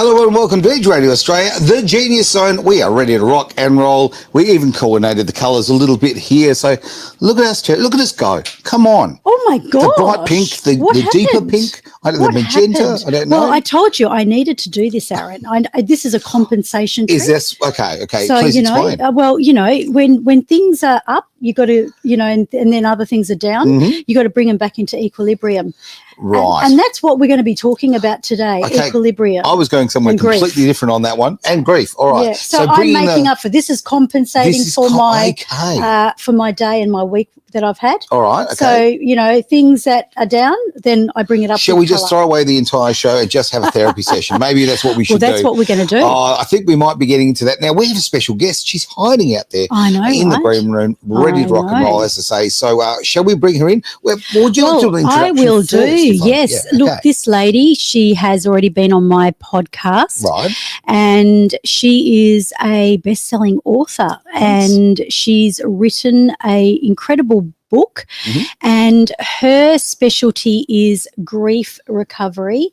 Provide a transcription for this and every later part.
Hello and welcome to Edge Radio Australia, the Genius Zone. We are ready to rock and roll. We even coordinated the colours a little bit here. So look at us, look at us go. Come on. Oh my gosh. The bright pink, the deeper pink, the magenta. I don't know. Well, I told you I needed to do this, Aaron. This is a compensation trick. Is this okay? So, please explain. When things are up, you got to, and then other things are down, you got to bring them back into equilibrium. Right. And that's what we're going to be talking about today, equilibrium. I was going somewhere completely different on that one. And grief. All right. Yeah. So I'm making up for this is compensating for my day and my week that I've had. All right. Okay. So, things that are down, then I bring it up. Shall we just throw away the entire show and just have a therapy session? Maybe that's what we should do. Well, that's what we're going to do. I think we might be getting into that. Now, we have a special guest. She's hiding out there in the green room, ready to rock and roll, as I say. So shall we bring her in? Would you like to do an introduction? I will do, yes. Yeah, look, this lady, she has already been on my podcast. Right. And she is a best-selling author. Nice. And she's written an incredible book, and her specialty is grief recovery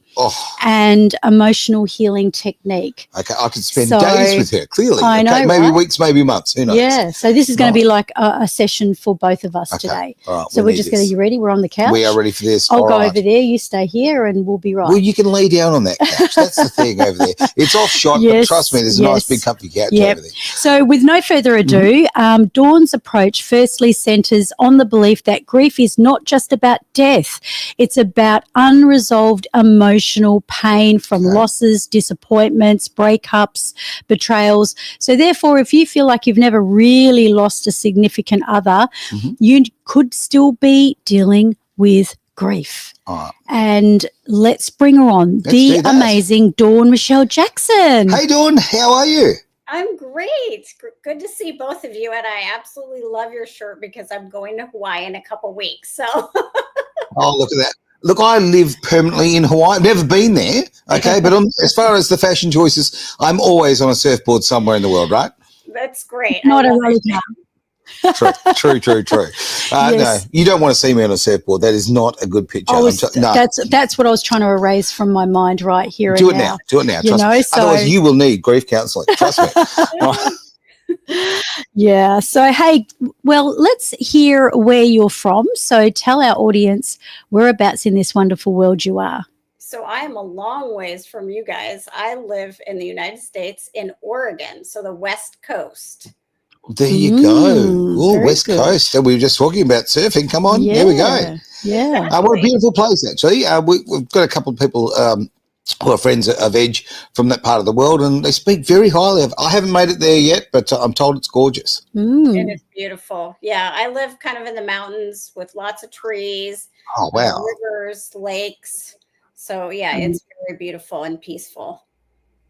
and emotional healing technique. Okay, I could spend days with her, clearly. I know, maybe weeks, maybe months, who knows? Yeah, so this is going to be like a session for both of us today. All right, so we're just going to, you ready? We're on the couch. We are ready for this. I'll go over there, you stay here, and we'll be right. Well, you can lay down on that couch. That's the thing over there. It's off shot, but trust me, there's a nice big comfy couch over there. So with no further ado, Dawn's approach firstly centres on the belief that grief is not just about death. It's about unresolved emotional pain from losses, disappointments, breakups, betrayals. So therefore, if you feel like you've never really lost a significant other, you could still be dealing with grief. And let's bring her on, the amazing Dawn Michele Jackson. Hey, Dawn, how are you? I'm great. Good to see both of you. And I absolutely love your shirt because I'm going to Hawaii in a couple weeks. So. Oh, look at that. Look, I live permanently in Hawaii. I've never been there, okay? But as far as the fashion choices, I'm always on a surfboard somewhere in the world, right? That's great. Not a really True. No, you don't want to see me on a surfboard. That is not a good picture. That's what I was trying to erase from my mind right here Do and it now. Do it now. Trust me. Otherwise, you will need grief counselling. Trust me. Yeah. So, hey, well, let's hear where you're from. So tell our audience whereabouts in this wonderful world you are. So I am a long ways from you guys. I live in the United States in Oregon, so the West Coast. There you go. Oh, West Coast. And we were just talking about surfing. Come on. There we go. Yeah. What a beautiful place, actually. We've got a couple of people who are friends of Edge from that part of the world, and they speak very highly of. I haven't made it there yet, but I'm told it's gorgeous. It is beautiful. Yeah, I live kind of in the mountains with lots of trees. Oh, wow. Rivers, lakes. So, yeah, it's very beautiful and peaceful.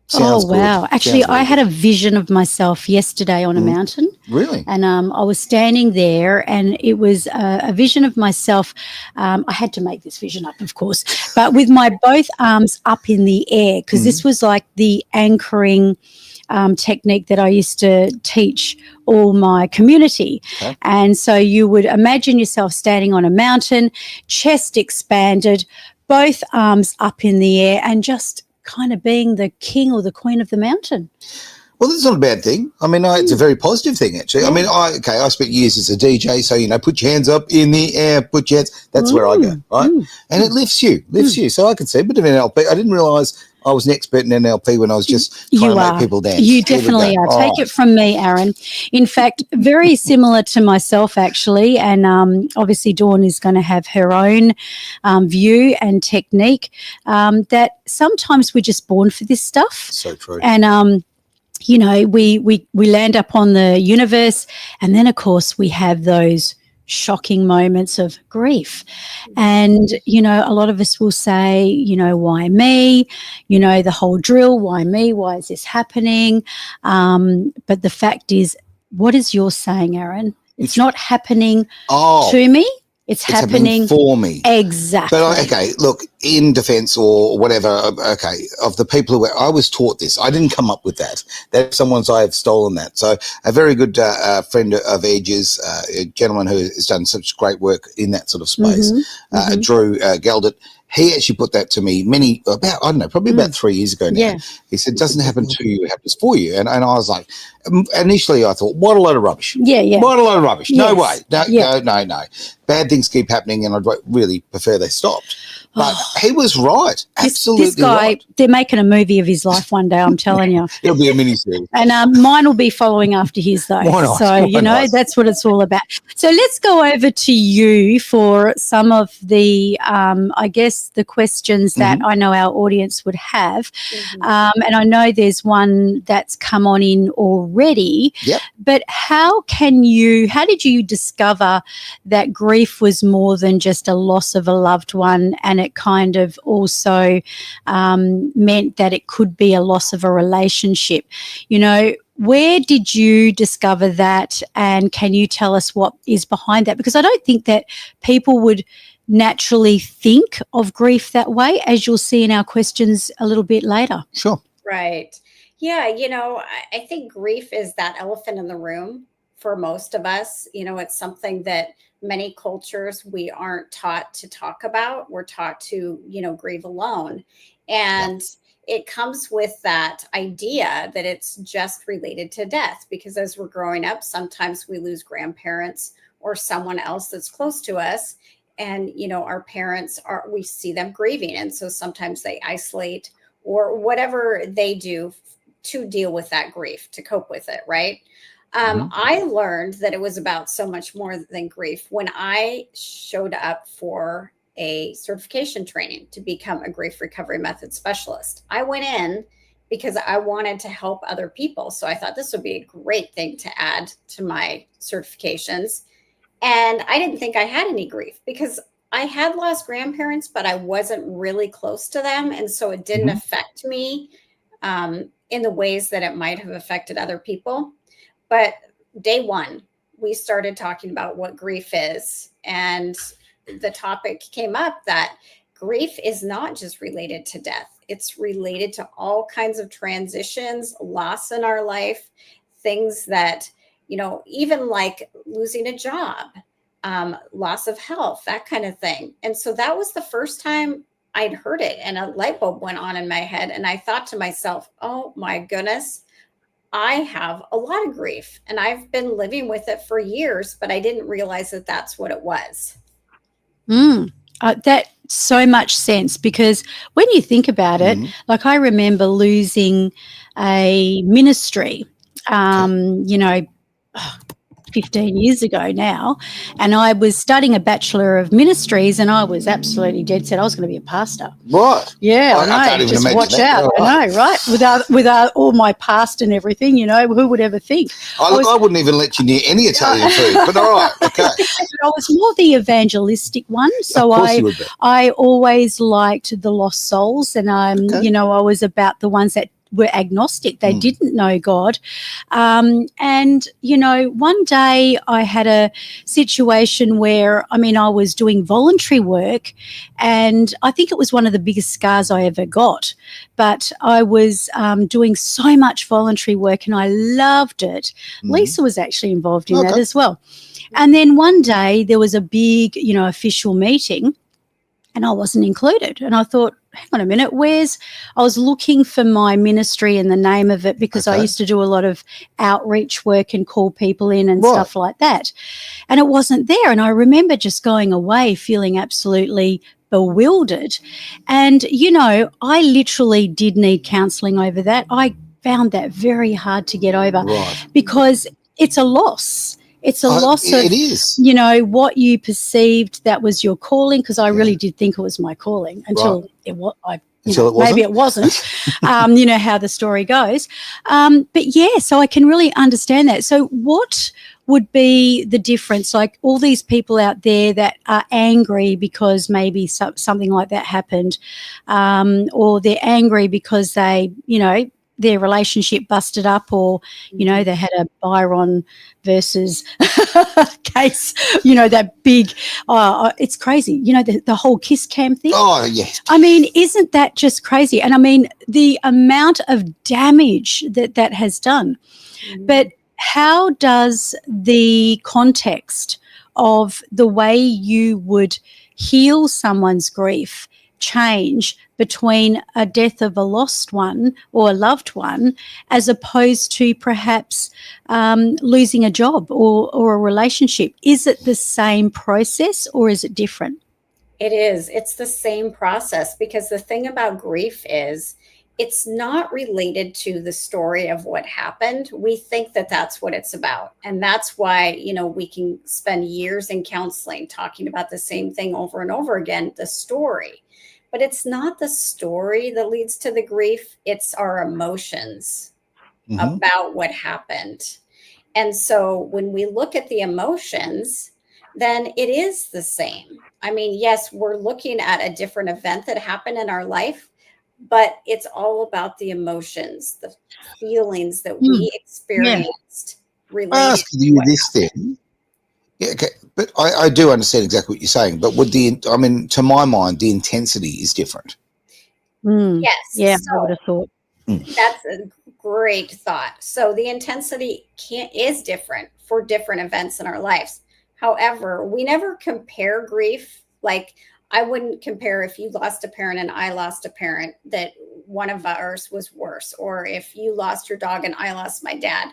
Sounds wow. good. Actually, I had a vision of myself yesterday on a mountain. Really? And I was standing there, and it was a vision of myself. I had to make this vision up, of course, but with my both arms up in the air, because this was like the anchoring technique that I used to teach all my community. Okay. And so you would imagine yourself standing on a mountain, chest expanded, both arms up in the air, and just kind of being the king or the queen of the mountain. Well, that's not a bad thing. I mean, it's a very positive thing, actually. I mean, I spent years as a DJ, so, put your hands up in the air, put your hands, that's where I go, right? And it lifts you. So I could see a bit of NLP. I didn't realise I was an expert in NLP when I was just trying to make people dance. You definitely are. Take it from me, Aaron. In fact, very similar to myself, actually, and obviously Dawn is going to have her own view and technique, that sometimes we're just born for this stuff. So true. And, we land up on the universe, and then, of course, we have those shocking moments of grief. And, a lot of us will say, why me? The whole drill, why me? Why is this happening? But the fact is, what is yours saying, Aaron? It's not happening to me. It's happening for me. Exactly. But, look, in defense or whatever, of the people who I was taught this, I didn't come up with that. I have stolen that. So a very good friend of Edge's, a gentleman who has done such great work in that sort of space, Drew Geldert, He actually put that to me probably about 3 years ago now. Yeah. He said, it doesn't happen to you, it happens for you. And I was like, initially I thought, what a load of rubbish. Yeah, yeah. What a load of rubbish. No way. Yes. No. Bad things keep happening, and I'd really prefer they stopped. But he was right. Absolutely this guy, right. they're making a movie of his life one day, I'm telling you. It'll be a miniseries. And mine will be following after his, though. Why not? So, Why not? that's what it's all about. So let's go over to you for some of the, I guess, the questions that I know our audience would have. And I know there's one that's come on in already. Yep. But how did you discover that grief was more than just a loss of a loved one, and it kind of also meant that it could be a loss of a relationship? Where did you discover that, and can you tell us what is behind that? Because I don't think that people would naturally think of grief that way, as you'll see in our questions a little bit later. Sure. Right. Yeah. I think grief is that elephant in the room for most of us. It's something that many cultures we aren't taught to talk about. We're taught to, grieve alone. And it comes with that idea that it's just related to death, because as we're growing up, sometimes we lose grandparents or someone else that's close to us. And, our parents we see them grieving. And so sometimes they isolate or whatever they do to deal with that grief, to cope with it. Right. I learned that it was about so much more than grief when I showed up for a certification training to become a grief recovery method specialist. I went in because I wanted to help other people. So I thought this would be a great thing to add to my certifications. And I didn't think I had any grief because I had lost grandparents, but I wasn't really close to them. And so it didn't affect me in the ways that it might have affected other people. But day one, we started talking about what grief is. And the topic came up that grief is not just related to death. It's related to all kinds of transitions, loss in our life, things that, even like losing a job, loss of health, that kind of thing. And so that was the first time I'd heard it, and a light bulb went on in my head. And I thought to myself, oh my goodness, I have a lot of grief and I've been living with it for years, but I didn't realize that that's what it was. That so much sense, because when you think about it, like I remember losing a ministry, 15 years ago now, and I was studying a Bachelor of Ministries, and I was absolutely dead set I was going to be a pastor. Right. Yeah, I know. can't even Just imagine watch that. out. I know, right? Without all my past and everything, who would ever think? I wouldn't even let you near any Italian food, but all right, okay. I was more the evangelistic one, so Of course you would be. I always liked the lost souls, and I was about the ones that were agnostic. They didn't know God. And, one day I had a situation where, I was doing voluntary work, and I think it was one of the biggest scars I ever got. But I was doing so much voluntary work and I loved it. Lisa was actually involved in that as well. And then one day there was a big, official meeting, and I wasn't included. And I thought, hang on a minute, I was looking for my ministry and the name of it, because I used to do a lot of outreach work and call people in and stuff like that. And it wasn't there. And I remember just going away feeling absolutely bewildered. And, I literally did need counselling over that. I found that very hard to get over because it's a loss. It's a loss of, it is. What you perceived that was your calling, because I really did think it was my calling until it wasn't. Maybe it wasn't, how the story goes. So I can really understand that. So what would be the difference? Like all these people out there that are angry because maybe something like that happened, or they're angry because they, their relationship busted up, or, they had a Byron versus case, that big, it's crazy, the whole kiss cam thing. Oh, yes. Isn't that just crazy? And the amount of damage that has done. But how does the context of the way you would heal someone's grief change between a death of a lost one or a loved one as opposed to perhaps losing a job or a relationship? Is it the same process or is it different? It is. It's the same process, because the thing about grief is it's not related to the story of what happened. We think that that's what it's about. And that's why, we can spend years in counseling talking about the same thing over and over again, the story. But it's not the story that leads to the grief. It's our emotions about what happened. And so when we look at the emotions, then it is the same. I mean, yes, we're looking at a different event that happened in our life, but it's all about the emotions, the feelings that we experienced I related ask to you what this happened. then. Yeah, okay. But I do understand exactly what you're saying. But to my mind, the intensity is different. Yes. Yeah, I would So have thought. that's a great thought. So the intensity is different for different events in our lives. However, we never compare grief. Like, I wouldn't compare if you lost a parent and I lost a parent, that one of ours was worse, or if you lost your dog and I lost my dad,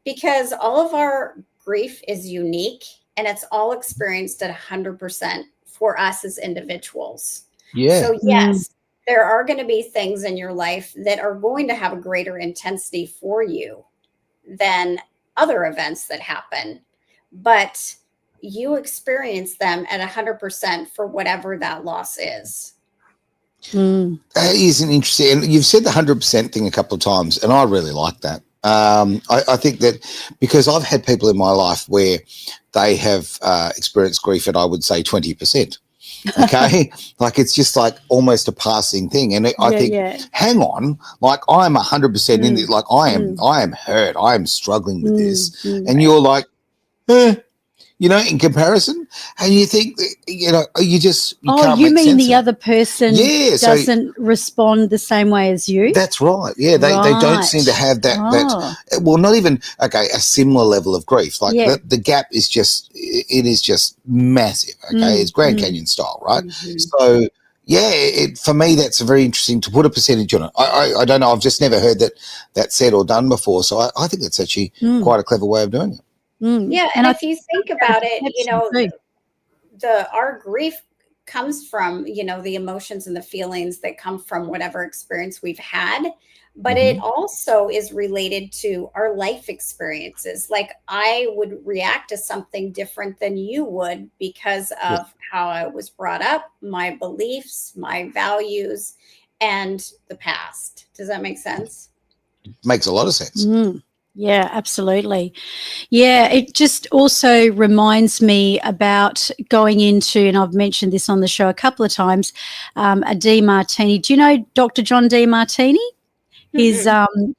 because all of our grief is unique and it's all experienced at 100% for us as individuals. Yeah. So, yes, there are going to be things in your life that are going to have a greater intensity for you than other events that happen, but you experience them at 100% for whatever that loss is. That is an interesting, and you've said the 100% thing a couple of times, and I really like that. I think that because I've had people in my life where they have experienced grief at, I would say, 20%. Okay. Like, it's just like almost a passing thing. And I think, hang on, like, I'm 100% in it. Like, I am hurt. I am struggling with this. And you're like, in comparison, and you think, you can't You make mean sense the of it. other person doesn't respond the same way as you? That's right. Yeah, they don't seem to have that well, not even a similar level of grief. Like, the gap is just massive. Okay, it's Grand Canyon style, right? So for me, that's very interesting to put a percentage on it. I don't know. I've just never heard that said or done before. So I think it's actually quite a clever way of doing it. Yeah, and if you think about it, our grief comes from, the emotions and the feelings that come from whatever experience we've had, but it also is related to our life experiences. Like, I would react to something different than you would because of how I was brought up, my beliefs, my values, and the past. Does that make sense? Makes a lot of sense. Yeah, absolutely. Yeah, it just also reminds me about going into, and I've mentioned this on the show a couple of times, a Demartini. Do you know Dr. John Demartini? He's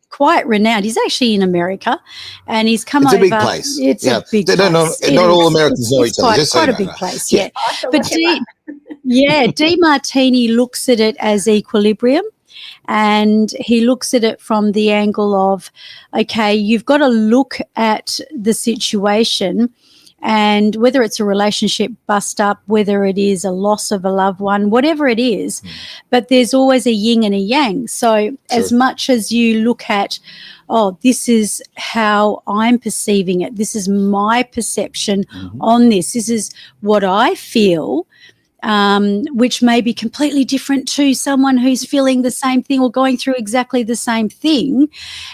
quite renowned. He's actually in America, and he's come over. It's a big place. It's a big place. Not all Americans know each other. Just quite a big place, yeah. But Demartini looks at it as equilibrium. And he looks at it from the angle of, okay, you've got to look at the situation, and whether it's a relationship bust up, whether it is a loss of a loved one, whatever it is, but there's always a yin and a yang. So as much as you look at, this is how I'm perceiving it, this is my perception on this is what I feel, which may be completely different to someone who's feeling the same thing or going through exactly the same thing.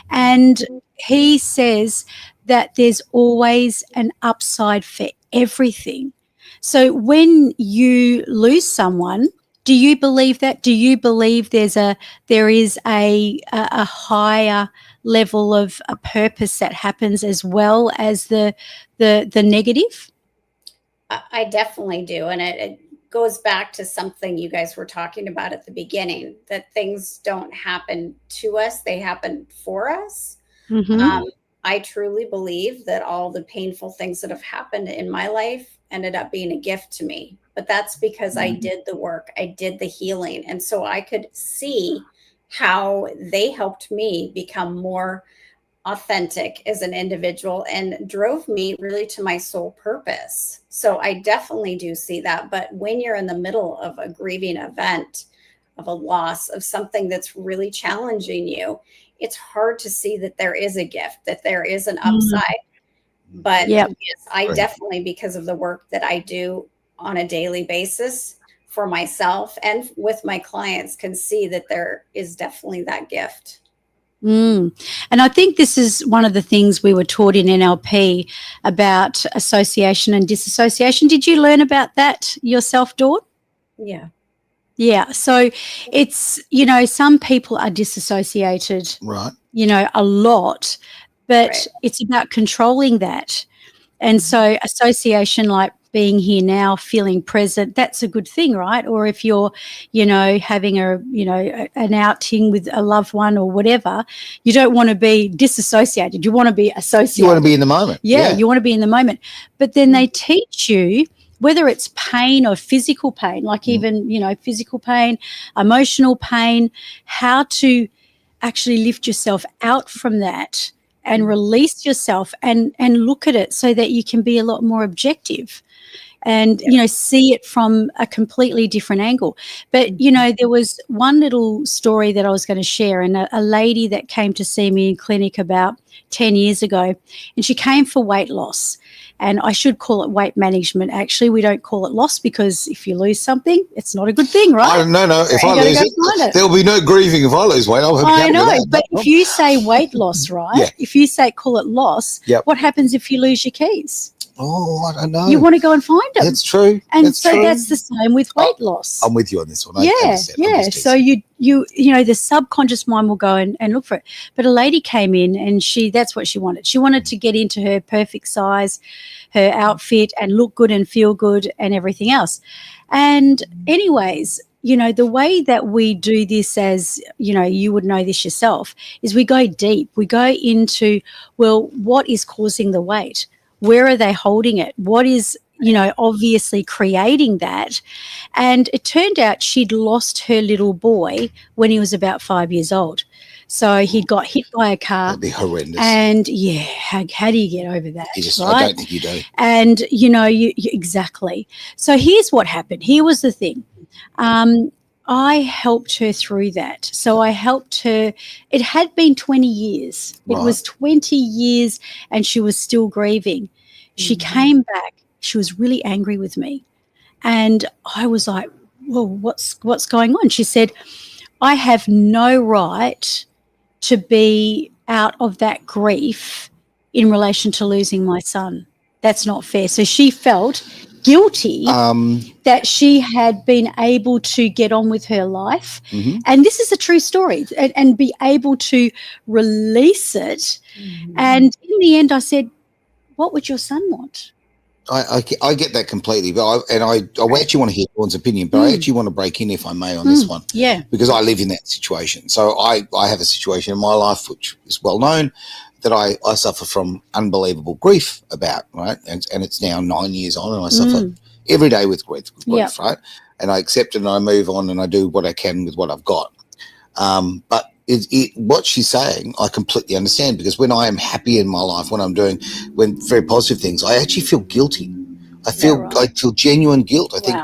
And he says that there's always an upside for everything. So when you lose someone, do you believe that? Do you believe there is a higher level of a purpose that happens as well as the negative? I definitely do. And it goes back to something you guys were talking about at the beginning, that things don't happen to us, they happen for us. I truly believe that all the painful things that have happened in my life ended up being a gift to me. But that's because I did the work, I did the healing. And so I could see how they helped me become more authentic as an individual and drove me really to my soul purpose. So I definitely do see that. But when you're in the middle of a grieving event, of a loss, of something that's really challenging you, it's hard to see that there is a gift, that there is an upside. But Yep. yes, I definitely, because of the work that I do on a daily basis for myself and with my clients, can see that there is definitely that gift. And I think this is one of the things we were taught in NLP about association and disassociation. Did you learn about that yourself, Dawn? Yeah. Yeah. So it's, you know, some people are disassociated, Right. you know, a lot, but Right. it's about controlling that. And so association, like being here now, feeling present, that's a good thing, right? Or if you're, you know, having an outing with a loved one or whatever, you don't want to be disassociated. You want to be associated. You want to be in the moment. Yeah, you want to be in the moment. But then they teach you, whether it's pain or physical pain, like even, you know, physical pain, emotional pain, how to actually lift yourself out from that and release yourself and look at it so that you can be a lot more objective and, you know, see it from a completely different angle. But, you know, there was one little story that I was going to share, and a lady that came to see me in clinic about 10 years ago, and she came for weight loss. And I should call it weight management. Actually, we don't call it loss, because if you lose something, it's not a good thing, right? No. If I You gotta lose go it, find it. there'll be no grieving if I lose weight. I'll have I with know, that. but if you say weight loss, right? Yeah. If you say call it loss, what happens if you lose your keys? Oh, I don't know. You want to go and find them. That's true. And That's so true. that's the same with weight loss. I'm with you on this one. Yeah, I understand. yeah. So you know, the subconscious mind will go and look for it. But a lady came in and that's what she wanted. She wanted to get into her perfect size, her outfit, and look good and feel good and everything else. And anyways, you know, the way that we do this, as you know, you would know this yourself, is we go deep. We go into, well, what is causing the weight? Where are they holding it? What is, you know, obviously creating that? And it turned out she'd lost her little boy when he was about 5 years old. So he got hit by a car. That'd be horrendous. And yeah, how do you get over that? Right? I don't think you do. And, you know, you exactly. So here's what happened. Here was the thing. I helped her through that. So I helped her. It had been 20 years. It was 20 years and she was still grieving. She came back. She was really angry with me. And I was like, well, what's going on? She said, I have no right to be out of that grief in relation to losing my son. That's not fair. So she felt guilty that she had been able to get on with her life. And this is a true story, and be able to release it. And in the end, I said, what would your son want? I get that completely, but I actually want to hear Dawn's opinion, but I actually want to break in, if I may, on this one. Yeah. Because I live in that situation. So I have a situation in my life which is well known that I suffer from unbelievable grief about, right? And it's now 9 years on, and I suffer every day with grief, right? And I accept it and I move on and I do what I can with what I've got. But what she's saying, I completely understand, because when I am happy in my life, when very positive things, I actually feel guilty. I feel genuine guilt. I think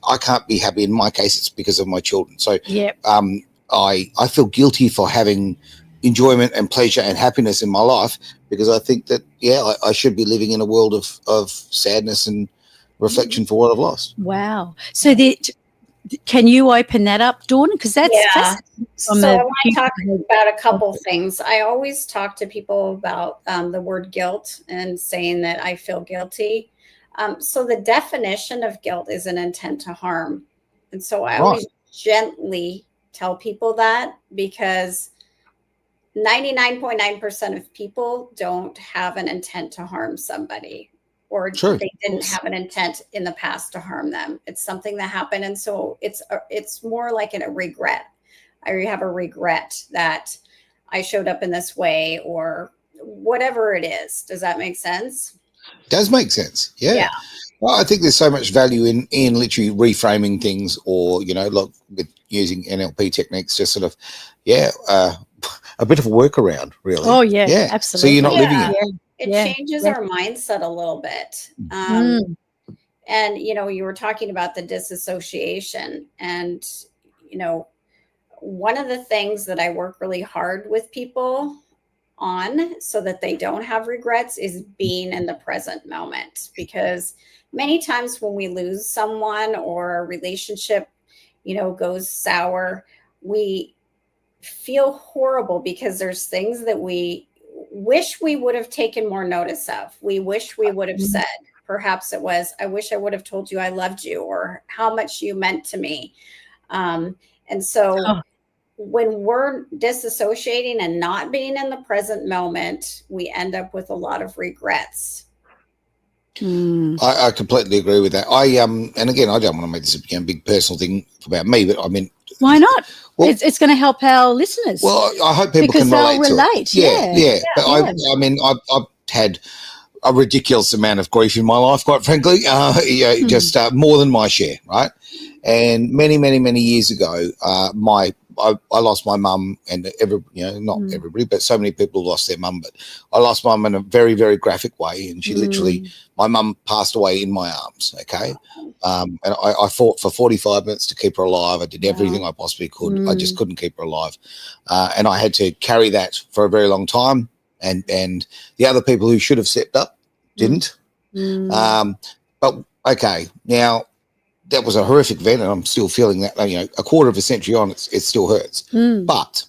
I can't be happy. In my case, it's because of my children. So I feel guilty for having enjoyment and pleasure and happiness in my life, because I think that, I should be living in a world of sadness and reflection for what I've lost. Wow. So can you open that up, Dawn? Because that's fascinating. So I want to talk about a couple things. I always talk to people about the word guilt and saying that I feel guilty. So the definition of guilt is an intent to harm. And so I always gently tell people that, because 99.9% of people don't have an intent to harm somebody, or they didn't have an intent in the past to harm them. It's something that happened. And so it's more like a regret. I have a regret that I showed up in this way, or whatever it is. Does that make sense? Does make sense. Yeah. Well, I think there's so much value in literally reframing things, or, like with using NLP techniques, just sort of, a bit of a workaround, really. Oh, yeah. Absolutely. So you're not living it. It changes our mindset a little bit. And, you were talking about the disassociation, and, one of the things that I work really hard with people on so that they don't have regrets is being in the present moment, because many times when we lose someone or a relationship, goes sour, we feel horrible because there's things that we wish we would have taken more notice of. We wish we would have said, perhaps it was, I wish I would have told you I loved you, or how much you meant to me. And so when we're disassociating and not being in the present moment, we end up with a lot of regrets. I completely agree with that. And again, I don't want to make this a big personal thing about me, but I mean, why not? Well, it's going to help our listeners. Well, I hope people can relate to it. Yeah. But I mean, I've had a ridiculous amount of grief in my life, quite frankly, just more than my share, right? And many, many, many years ago, I lost my mum, and not everybody, but so many people lost their mum. But I lost mum in a very, very graphic way, and she literally, my mum passed away in my arms. Okay, and I fought for 45 minutes to keep her alive. I did everything I possibly could. I just couldn't keep her alive, and I had to carry that for a very long time. And the other people who should have stepped up didn't. But okay, now. That was a horrific event, and I'm still feeling that. A quarter of a century on, it still hurts. But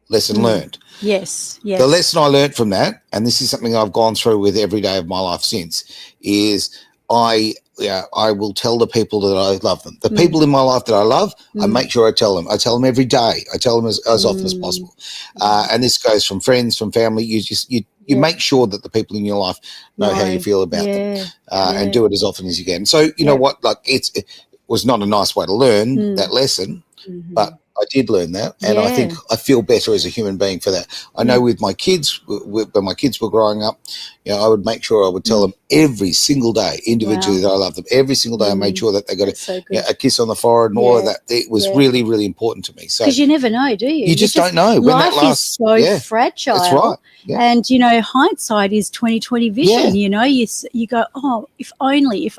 lesson learned. Yes. The lesson I learned from that, and this is something I've gone through with every day of my life since, is I will tell the people that I love them. The people in my life that I love, I make sure I tell them. I tell them every day. I tell them as often as possible. And this goes from friends, from family. You make sure that the people in your life know how you feel about them, and do it as often as you can. So you know what? Like it was not a nice way to learn that lesson, but I did learn that, and I think I feel better as a human being for that. I know with my kids, when my kids were growing up, I would make sure I would tell them every single day individually that I love them. Every single day I made sure that they got a kiss on the forehead and all of that. It was really, really important to me. So because you never know, do you? You just don't know when life that lasts. Is so fragile. That's right. Yeah. And hindsight is 20/20 vision. You go, oh, if only.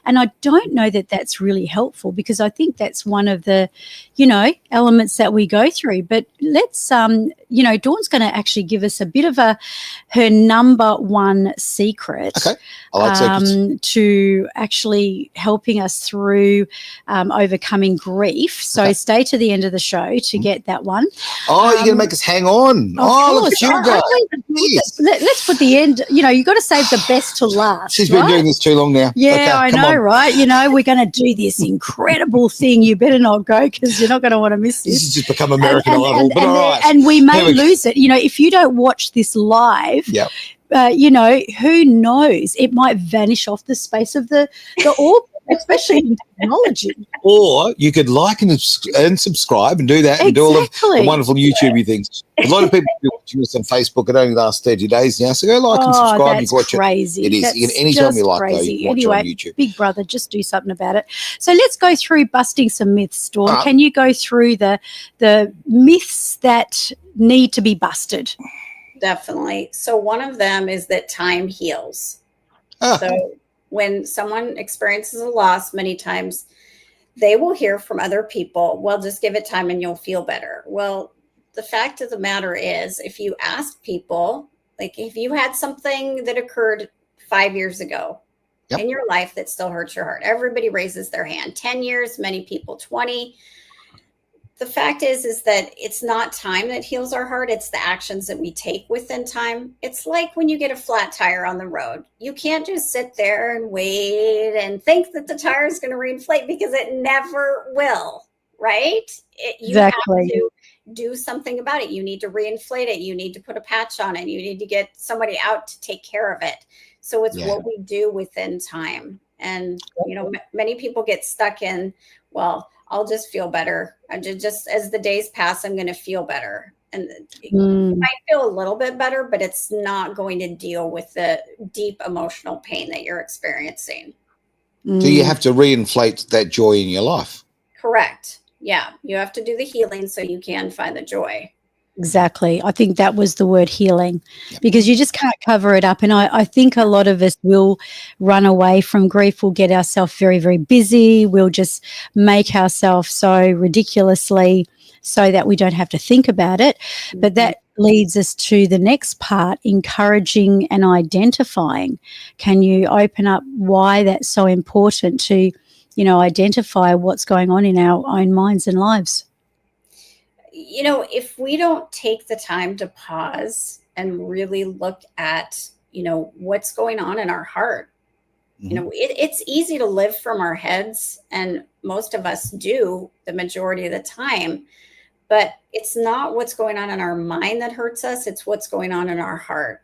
And I don't know that that's really helpful, because I think that's one of the elements that we go through. But let's Dawn's going to actually give us a bit of her number one secret. Okay. I like secrets. To actually helping us through overcoming grief. So stay to the end of the show to get that one. Oh, you're going to make us hang on. Look at you guys. Let's put the end. You got to save the best to last. She's been doing this too long now. Yeah, okay, I know, right? We're going to do this incredible thing. You better not go, because you're not going to want to miss this. This has just become American Idol, but all right. And we may lose it. If you don't watch this live, who knows? It might vanish off the space of the orbit, especially in technology. Or you could like and subscribe and do that and do all of the wonderful YouTube things. A lot of people are watching this on Facebook. It only lasts 30 days now, so go like and subscribe. That's crazy. It is. Anytime you like, though, you can watch it on YouTube. Big brother, just do something about it. So let's go through busting some myths, Dawn. Can you go through the myths that need to be busted? Definitely. So one of them is that time heals. So when someone experiences a loss, many times they will hear from other people, well, just give it time and you'll feel better. Well, the fact of the matter is, if you ask people, like if you had something that occurred 5 years ago in your life that still hurts your heart, everybody raises their hand. 10 years, many people 20. The fact is that it's not time that heals our heart. It's the actions that we take within time. It's like when you get a flat tire on the road. You can't just sit there and wait and think that the tire is going to reinflate, because it never will, right? You have to do something about it. You need to reinflate it. You need to put a patch on it. You need to get somebody out to take care of it. So it's what we do within time. And, many people get stuck in, well, I'll just feel better. Just as the days pass, I'm going to feel better. And you might feel a little bit better, but it's not going to deal with the deep emotional pain that you're experiencing. Do you have to reinflate that joy in your life? Correct. Yeah. You have to do the healing so you can find the joy. Exactly. I think that was the word, healing, because you just can't cover it up. And I think a lot of us will run away from grief. We'll get ourselves very, very busy. We'll just make ourselves so ridiculously so that we don't have to think about it. But that leads us to the next part, encouraging and identifying. Can you open up why that's so important to, identify what's going on in our own minds and lives? If we don't take the time to pause and really look at, what's going on in our heart, it's easy to live from our heads, and most of us do the majority of the time. But it's not what's going on in our mind that hurts us. It's what's going on in our heart.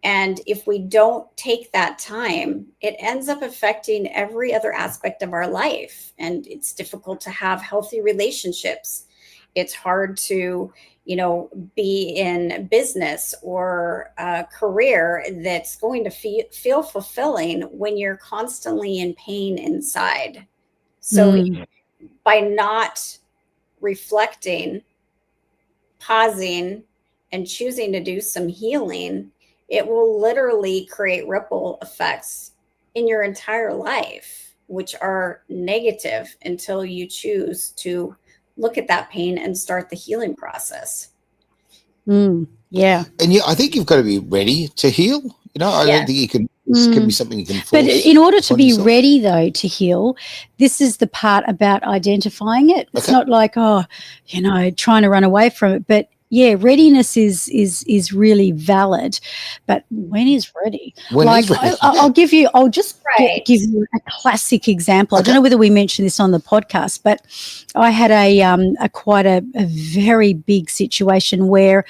And if we don't take that time, it ends up affecting every other aspect of our life. And it's difficult to have healthy relationships. It's hard to, be in business or a career that's going to feel fulfilling when you're constantly in pain inside. So by not reflecting, pausing, and choosing to do some healing, it will literally create ripple effects in your entire life, which are negative until you choose to look at that pain and start the healing process. Yeah. And I think you've got to be ready to heal. I don't think you can. This can be something you can force. But in order to be yourself. ready, though, to heal, this is the part about identifying it. It's not like, trying to run away from it. But yeah, readiness is really valid. But when is ready? When is ready? I'll give you a classic example. I don't know whether we mentioned this on the podcast, but I had a quite a very big situation where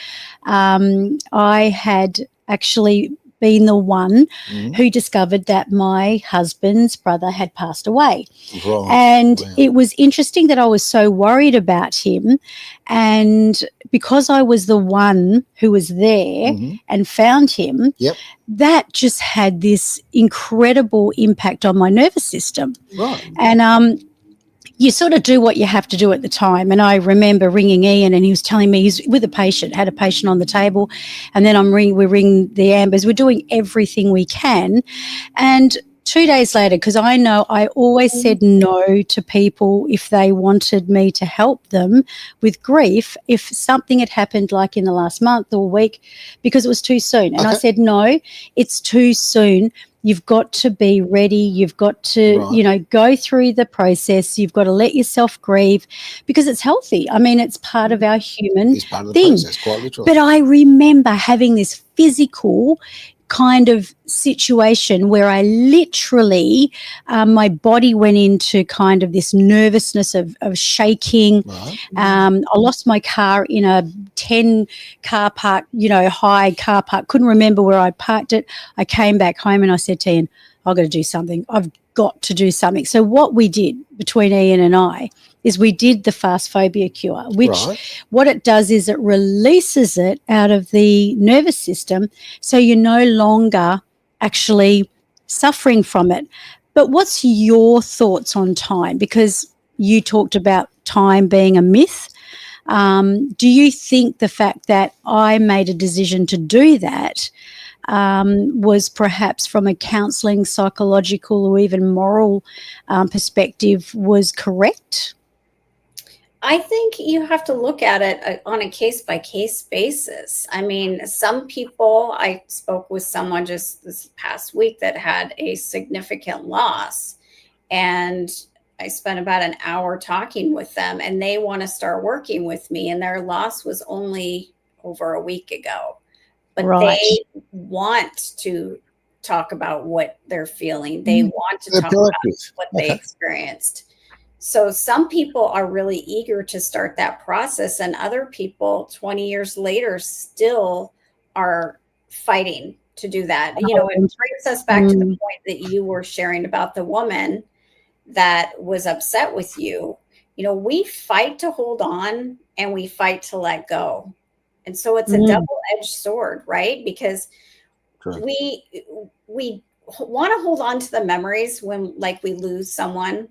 I had actually been the one who discovered that my husband's brother had passed away. Right. And it was interesting that I was so worried about him. And because I was the one who was there and found him, that just had this incredible impact on my nervous system. Right. And you sort of do what you have to do at the time. And I remember ringing Ian, and he was telling me he's with a patient, had a patient on the table. And then we ring the ambers. We're doing everything we can. And 2 days later, because I know I always said no to people if they wanted me to help them with grief, if something had happened like in the last month or week, because it was too soon. And I said, no, it's too soon. You've got to be ready. You've got to, go through the process. You've got to let yourself grieve because it's healthy. I mean, it's part of our human It's part of the thing. process, quite literally. But I remember having this physical kind of situation where I literally, my body went into kind of this nervousness of shaking. Right. I lost my car in a 10 car park, high car park. Couldn't remember where I parked it. I came back home and I said to Ian, I've got to do something. I've got to do something. So what we did between Ian and I is we did the fast phobia cure, which what it does is it releases it out of the nervous system, so you're no longer actually suffering from it. But what's your thoughts on time? Because you talked about time being a myth. Do you think the fact that I made a decision to do that was perhaps from a counselling, psychological, or even moral perspective was correct? I think you have to look at it on a case-by-case basis. I mean, some people, I spoke with someone just this past week that had a significant loss, and I spent about an hour talking with them, and they want to start working with me, and their loss was only over a week ago. But they want to talk about what they're feeling. They want to talk about what they experienced. So some people are really eager to start that process, and other people 20 years later still are fighting to do that. It brings us back to the point that you were sharing about the woman that was upset with you. We fight to hold on and we fight to let go. And so it's a double-edged sword, right? Because we want to hold on to the memories when, like, we lose someone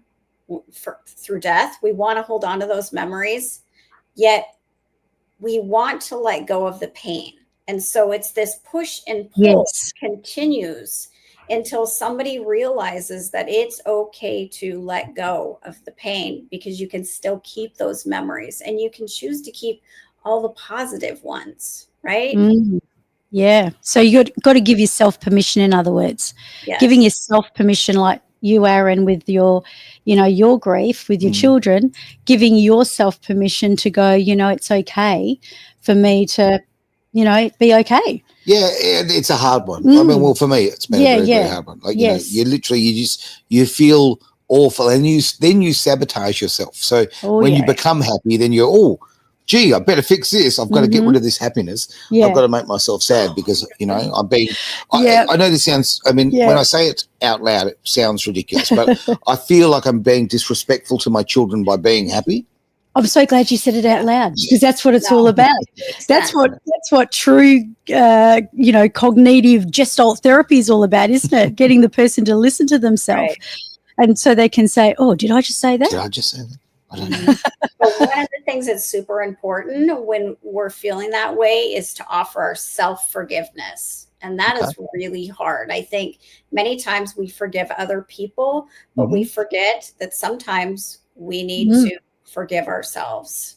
through death. We want to hold on to those memories, yet we want to let go of the pain. And so it's this push and pull continues. until somebody realizes that it's okay to let go of the pain, because you can still keep those memories and you can choose to keep all the positive ones, right? Mm. Yeah. So you got to give yourself permission, in other words. Yes. Giving yourself permission, like you, Aaron, with your, your grief with your children, giving yourself permission to go, it's okay for me to, be okay. Yeah, it's a hard one. I mean, well, for me, it's been a very, very hard one. Like, you literally, you feel awful, and then you sabotage yourself. So when you become happy, then you're, gee, I better fix this. I've got to get rid of this happiness. I've got to make myself sad because, I'm being, I know this sounds, I mean, when I say it out loud, it sounds ridiculous, but I feel like I'm being disrespectful to my children by being happy. I'm so glad you said it out loud, because that's what it's all about. That's what true, cognitive gestalt therapy is all about, isn't it? Getting the person to listen to themselves, and so they can say, "Oh, did I just say that? Did I just say that? I don't know." But one of the things that's super important when we're feeling that way is to offer ourselves forgiveness. And that is really hard. I think many times we forgive other people, but we forget that sometimes we need to forgive ourselves.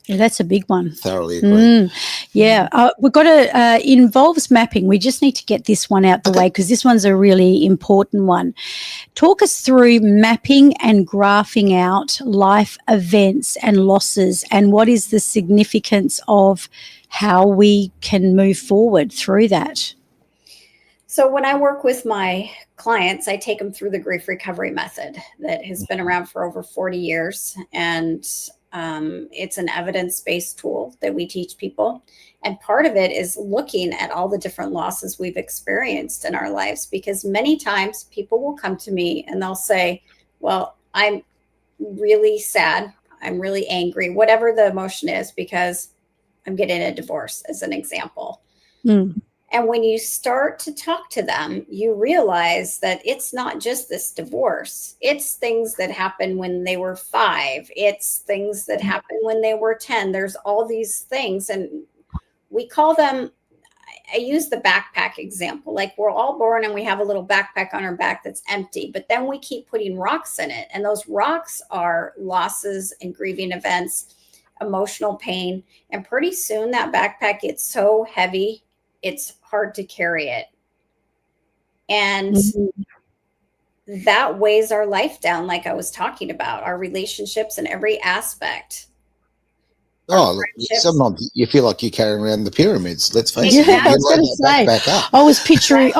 Yeah, that's a big one. Thoroughly agree. We've got to involves mapping. We just need to get this one out the way, because this one's a really important one. Talk us through mapping and graphing out life events and losses, and what is the significance of how we can move forward through that. So when I work with my clients, I take them through the grief recovery method that has been around for over 40 years. And it's an evidence-based tool that we teach people. And part of it is looking at all the different losses we've experienced in our lives, because many times people will come to me and they'll say, well, I'm really sad. I'm really angry, whatever the emotion is, because I'm getting a divorce, as an example. And when you start to talk to them, you realize that it's not just this divorce. It's things that happened when they were 5. It's things that happened when they were 10. There's all these things. And we call them, I use the backpack example. Like, we're all born and we have a little backpack on our back that's empty, but then we keep putting rocks in it. And those rocks are losses and grieving events, emotional pain. And pretty soon that backpack gets so heavy, it's hard to carry it. And that weighs our life down, like I was talking about, our relationships in every aspect. Oh, sometimes you feel like you're carrying around the pyramids. Let's face it. I was going to say, I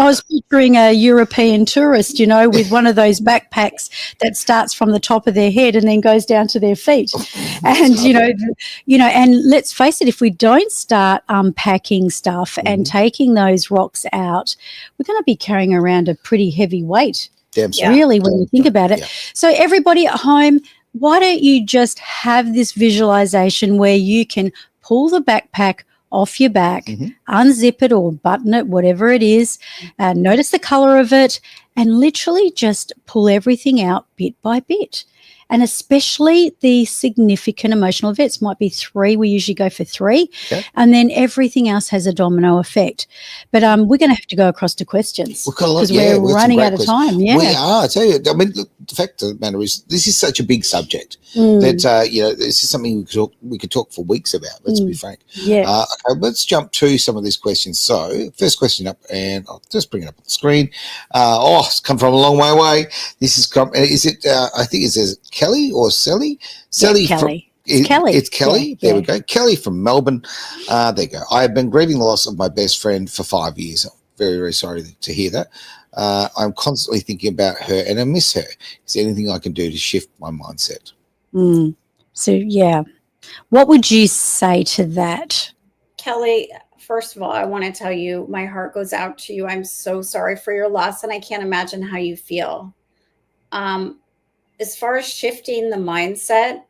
was picturing a European tourist, with one of those backpacks that starts from the top of their head and then goes down to their feet. And and let's face it, if we don't start unpacking stuff and taking those rocks out, we're going to be carrying around a pretty heavy weight. Really, when you think about it. So everybody at home, why don't you just have this visualization where you can pull the backpack off your back, unzip it or button it, whatever it is, notice the color of it, and literally just pull everything out bit by bit. And especially the significant emotional events might be 3. We usually go for 3. And then everything else has a domino effect. But we're going to have to go across to questions because we're running out of time. We are. I tell you, I mean, look, the fact of the matter is, this is such a big subject that, this is something we could talk for weeks about, let's be frank. Okay, let's jump to some of these questions. So first question up, and I'll just bring it up on the screen. It's come from a long way away. This is I think it says Kelly or Sally? Sally. Kelly. It's Kelly. There we go. Kelly from Melbourne. There you go. I have been grieving the loss of my best friend for 5 years. I'm very, very sorry to hear that. I'm constantly thinking about her and I miss her. Is there anything I can do to shift my mindset? So, what would you say to that? Kelly, first of all, I want to tell you, my heart goes out to you. I'm so sorry for your loss, and I can't imagine how you feel. As far as shifting the mindset,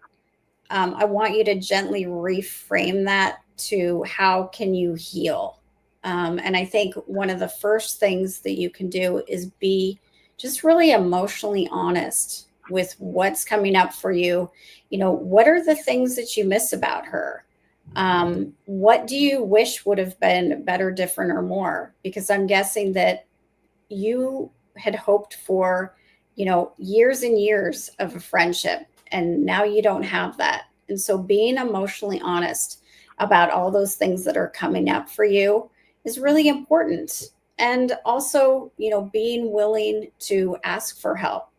I want you to gently reframe that to how can you heal? And I think one of the first things that you can do is be just really emotionally honest with what's coming up for you. What are the things that you miss about her? What do you wish would have been better, different, or more? Because I'm guessing that you had hoped for, years and years of a friendship, and now you don't have that. And so being emotionally honest about all those things that are coming up for you is really important. And also, being willing to ask for help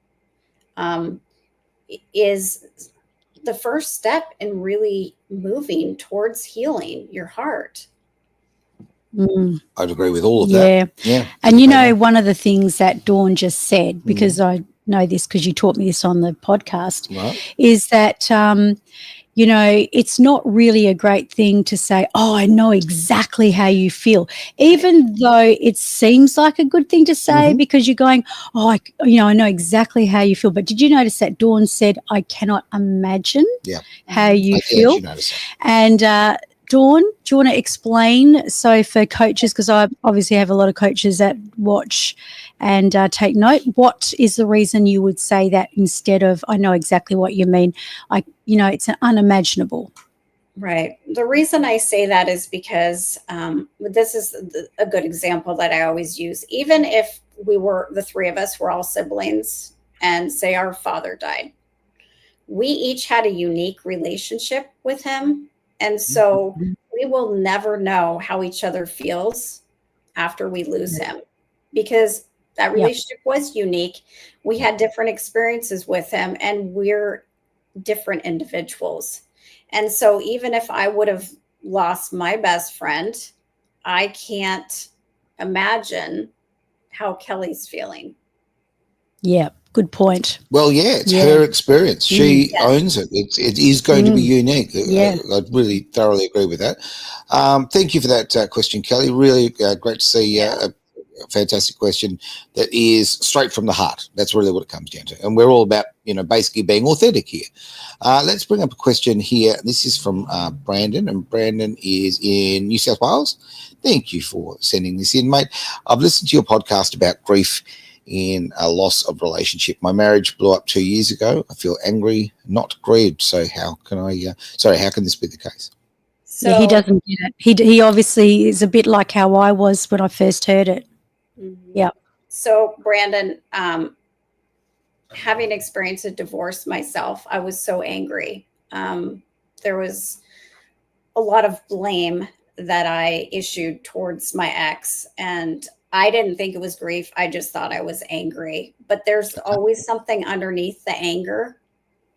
is the first step in really moving towards healing your heart. I'd agree with all of Yeah. that. Yeah. And one of the things that Dawn just said, because I know this because you taught me this on the podcast, is that it's not really a great thing to say, oh, I know exactly how you feel, even though it seems like a good thing to say because you're going, oh, I know exactly how you feel. But did you notice that Dawn said, I cannot imagine how you feel? Did notice that. And Dawn, do you want to explain? So for coaches, because I obviously have a lot of coaches that watch and take note, what is the reason you would say that instead of, I know exactly what you mean, it's unimaginable? Right. The reason I say that is because this is a good example that I always use. Even if the three of us were all siblings and say our father died, we each had a unique relationship with him. And so we will never know how each other feels after we lose him, because that relationship was unique. We had different experiences with him, and we're different individuals. And so even if I would have lost my best friend, I can't imagine how Kelly's feeling. Yeah, good point. Well, it's her experience. She owns it. It is going to be unique. I really thoroughly agree with that. Thank you for that question, Kelly. Really great to see a fantastic question that is straight from the heart. That's really what it comes down to. And we're all about, basically being authentic here. Let's bring up a question here. This is from Brandon, and Brandon is in New South Wales. Thank you for sending this in, mate. I've listened to your podcast about grief in a loss of relationship. My marriage blew up 2 years ago. I feel angry, not grieved. So how can how can this be the case? So he doesn't get it. He obviously is a bit like how I was when I first heard it. Yeah. So Brandon, having experienced a divorce myself, I was so angry. There was a lot of blame that I issued towards my ex, and I didn't think it was grief. I just thought I was angry. But there's always something underneath the anger,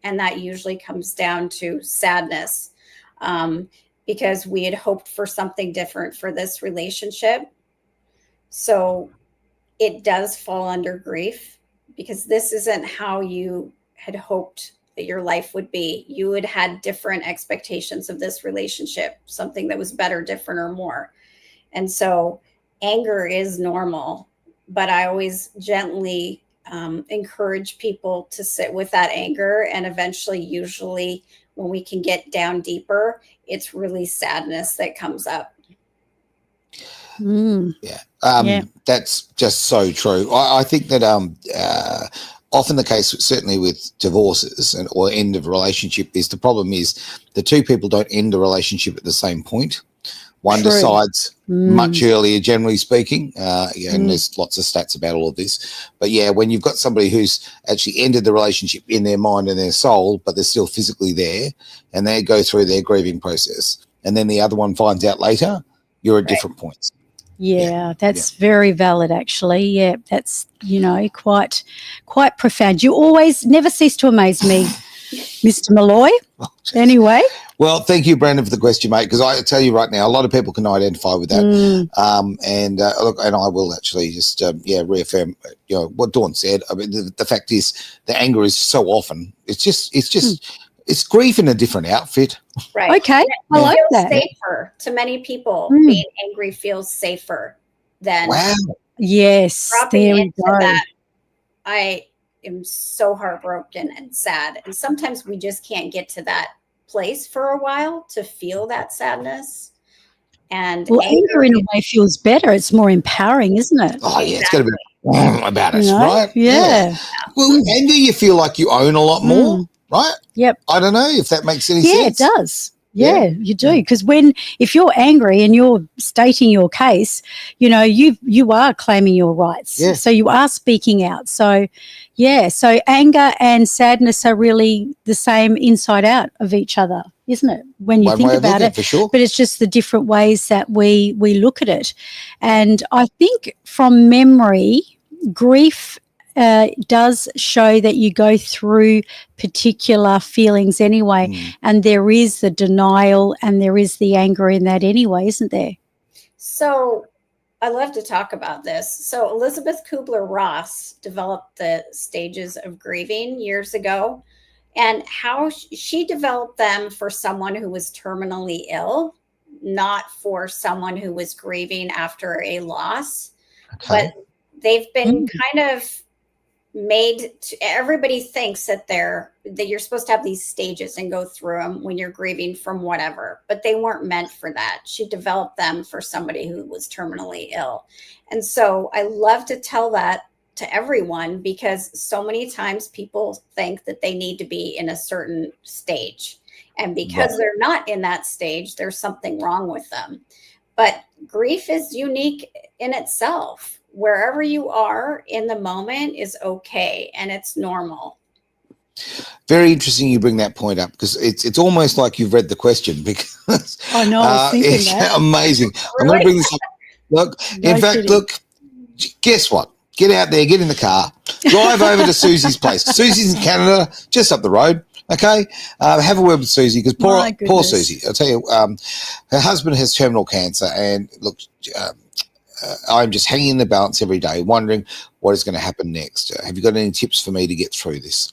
and that usually comes down to sadness, because we had hoped for something different for this relationship. So it does fall under grief, because this isn't how you had hoped that your life would be. You had had different expectations of this relationship, something that was better, different, or more. And so anger is normal, but I always gently encourage people to sit with that anger. And eventually, usually when we can get down deeper, it's really sadness that comes up. That's just so true. I think that often the case, certainly with divorces or end of relationship, is the problem is the two people don't end the relationship at the same point. One decides much earlier, generally speaking, and there's lots of stats about all of this. But when you've got somebody who's actually ended the relationship in their mind and their soul, but they're still physically there, and they go through their grieving process, and then the other one finds out later, you're at different points. Yeah, that's very valid, actually. Yeah, that's, quite profound. You always never cease to amaze me, Mr. Malloy. Anyway. Well, thank you, Brandon, for the question, mate, because I tell you right now, a lot of people can identify with that. Look, and I will actually just, reaffirm, what Dawn said. I mean, the fact is the anger is so often, it's grief in a different outfit. Right. Okay. I like that. Safer to many people. Being angry feels safer than. Wow. Yes. There we go. That. I am so heartbroken and sad. And sometimes we just can't get to that place for a while to feel that sadness. And anger in a way feels better. It's more empowering, isn't it? Oh, yeah. It's got to be about us, right? Yeah. Well, anger, you feel like you own a lot more. Right? Yep. I don't know if that makes any sense. Yeah, it does. Yeah, you do. Because if you're angry and you're stating your case, you are claiming your rights. Yeah. So you are speaking out. So, yeah. So anger and sadness are really the same inside out of each other, isn't it? When you One think way of about looking, it, for sure. but it's just the different ways that we look at it. And I think from memory, grief does show that you go through particular feelings anyway, and there is the denial and there is the anger in that anyway, isn't there? So I love to talk about this. So Elizabeth Kubler-Ross developed the stages of grieving years ago, and how she developed them for someone who was terminally ill, not for someone who was grieving after a loss. Okay. But they've been kind of made to, everybody thinks that you're supposed to have these stages and go through them when you're grieving from whatever, but they weren't meant for that. She developed them for somebody who was terminally ill. And so I love to tell that to everyone, because so many times people think that they need to be in a certain stage, and because they're not in that stage, there's something wrong with them. But grief is unique in itself. Wherever you are in the moment is okay, and it's normal. Very interesting you bring that point up, because it's almost like you've read the question, because I know, I was thinking it's that. amazing. Really? I'm going to bring this up. Look, No in fact, kidding. look, guess what? Get out there, get in the car, drive over to Susie's place. Susie's in Canada, just up the road. Okay, have a word with Susie, because My poor goodness. Susie. I'll tell you, her husband has terminal cancer, and look, I'm just hanging in the balance every day, wondering what is going to happen next. Have you got any tips for me to get through this?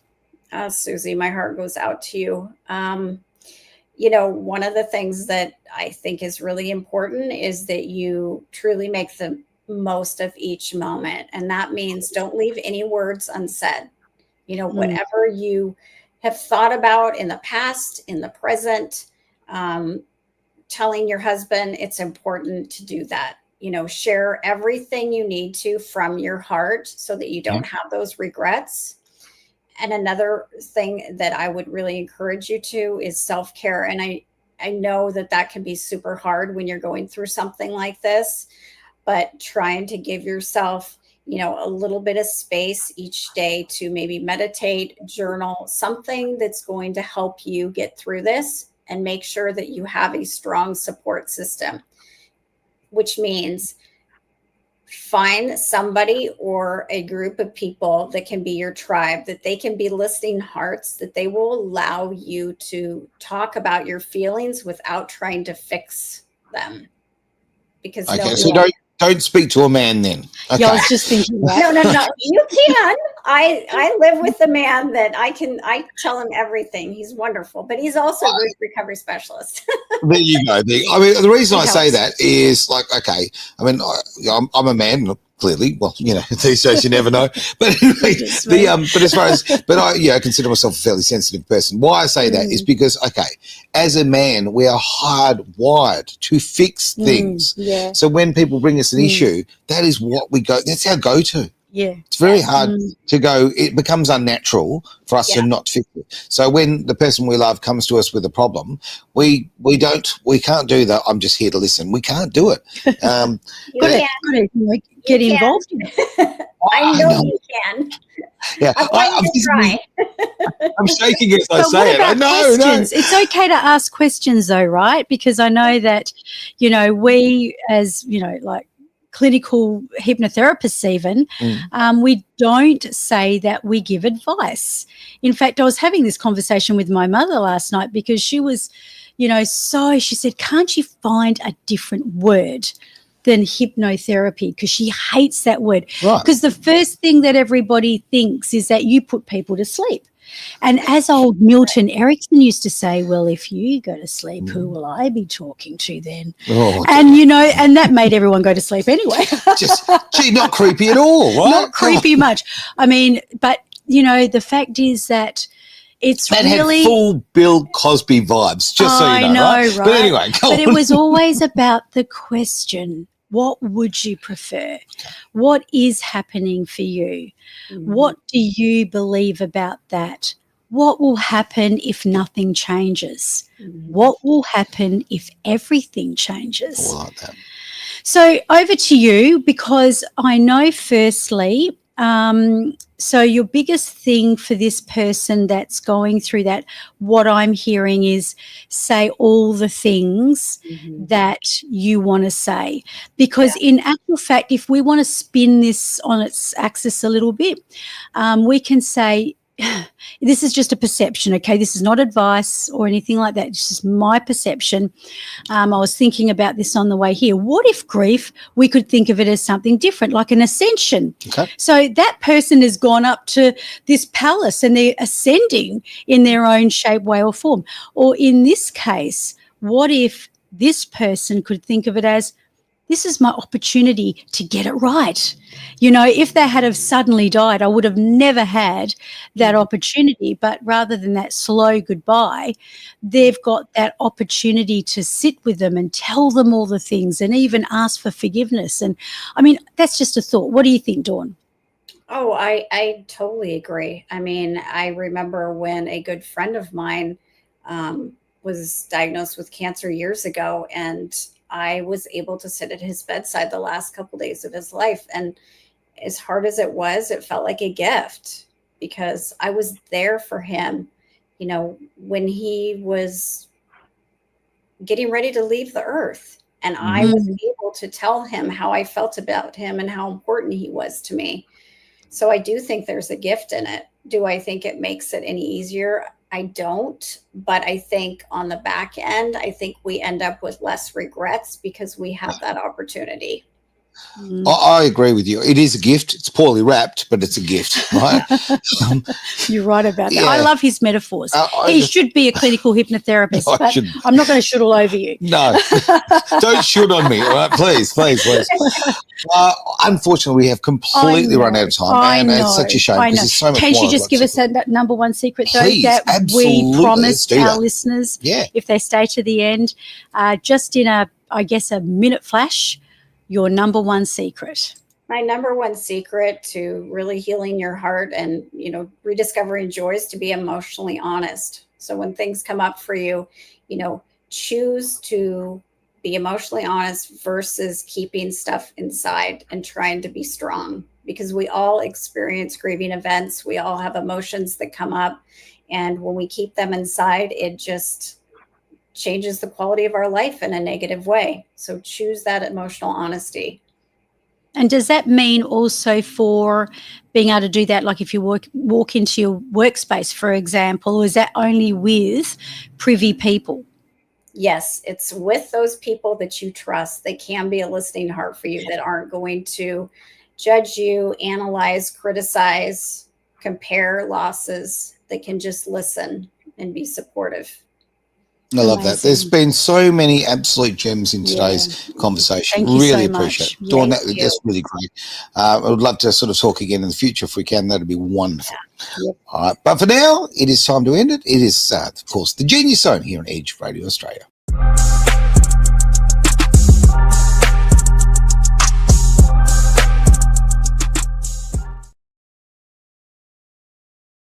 Susie, my heart goes out to you. One of the things that I think is really important is that you truly make the most of each moment. And that means don't leave any words unsaid. Whatever you have thought about in the past, in the present, telling your husband, it's important to do that. Share everything you need to from your heart so that you don't have those regrets. And another thing that I would really encourage you to is self-care. And I know that can be super hard when you're going through something like this, but trying to give yourself, a little bit of space each day to maybe meditate, journal, something that's going to help you get through this, and make sure that you have a strong support system, which means find somebody or a group of people that can be your tribe, that they can be listening hearts, that they will allow you to talk about your feelings without trying to fix them. Because so don't speak to a man then. Okay. Yeah, I was just thinking that. No. You can. I live with a man that I tell him everything. He's wonderful, but he's also a grief recovery specialist. There you go. The reason I say that is, like, okay, I'm a man, clearly. Well, these days you never know. But anyway, but as far as, I consider myself a fairly sensitive person. Why I say that is because, okay, as a man, we are hardwired to fix things. Yeah. So when people bring us an issue, that is what we go. That's our go-to. Yeah. It's very hard to go. It becomes unnatural for us to not fix it. So when the person we love comes to us with a problem, we can't do that. I'm just here to listen. We can't do it. Get involved in it. I know you can. Yeah, I'm shaking as I say it. I know. Questions? No. It's okay to ask questions, though, right? Because I know that, we as like clinical hypnotherapists even, we don't say that we give advice. In fact, I was having this conversation with my mother last night, because she was, she said, can't you find a different word than hypnotherapy? Because she hates that word. Right. Because the first thing that everybody thinks is that you put people to sleep. And as old Milton Erickson used to say, well, if you go to sleep, who will I be talking to then? Oh, and, and that made everyone go to sleep anyway. Not creepy at all, right? Not creepy much. I mean, but, the fact is that it's that really had full Bill Cosby vibes, just so you know, right? But anyway, but it was always about the question. What would you prefer? What is happening for you? What do you believe about that? what will happen if nothing changes? Mhm. What will happen if everything changes? Oh, I like that. So over to you, because I know firstly, so your biggest thing for this person that's going through that, what I'm hearing is say all the things Mhm. that you want to say. Because in actual fact, if we want to spin this on its axis a little bit, we can say, this is just a perception, okay? This is not advice or anything like that. It's just my perception. I was thinking about this on the way here. What if grief, we could think of it as something different, like an ascension? Okay. So that person has gone up to this palace and they're ascending in their own shape, way, or form. Or in this case, what if this person could think of it as, this is my opportunity to get it right. You know, if they had have suddenly died, I would have never had that opportunity. But rather than that slow goodbye, they've got that opportunity to sit with them and tell them all the things and even ask for forgiveness. And I mean, that's just a thought. What do you think, Dawn? Oh, I totally agree. I mean, I remember when a good friend of mine was diagnosed with cancer years ago, and I was able to sit at his bedside the last couple days of his life. And as hard as it was, it felt like a gift because I was there for him, you know, when he was getting ready to leave the earth. And I was able to tell him how I felt about him and how important he was to me. So I do think there's a gift in it. Do I think it makes it any easier? I don't. But I think on the back end, I think we end up with less regrets because we have that opportunity. I agree with you. It is a gift. It's poorly wrapped, but it's a gift, right? You're right about that. Yeah. I love his metaphors. I He just- should be a clinical hypnotherapist, No, I but shouldn't. I'm not going to shoot all over you. No, don't shoot on me, all right? Please, please, please. Unfortunately, we have completely run out of time, and it's such a shame because there's so much Can more she I'd just love give to- us that number one secret, though, Please, that absolutely. we promise Let's do our that. listeners, Yeah. if they stay to the end, just in a minute flash, your number one secret? My number one secret to really healing your heart and, you know, rediscovering joy is to be emotionally honest. So when things come up for you, you know, choose to be emotionally honest versus keeping stuff inside and trying to be strong, because we all experience grieving events. We all have emotions that come up. And when we keep them inside, it just changes the quality of our life in a negative way. So choose that emotional honesty. And does that mean also for being able to do that, like if you walk into your workspace, for example, or is that only with privy people? Yes, it's with those people that you trust. They can be a listening heart for you that aren't going to judge you, analyze, criticize, compare losses. They can just listen and be supportive. I love that. There's Amazing. been so many absolute gems in today's conversation. Thank you Really so appreciate much. it. Dawn, Thank you. that's really great. I would love to sort of talk again in the future if we can. That'd be wonderful. Yep. All right. But for now, it is time to end it. It is, of course, the Genius Zone here on Edge Radio Australia.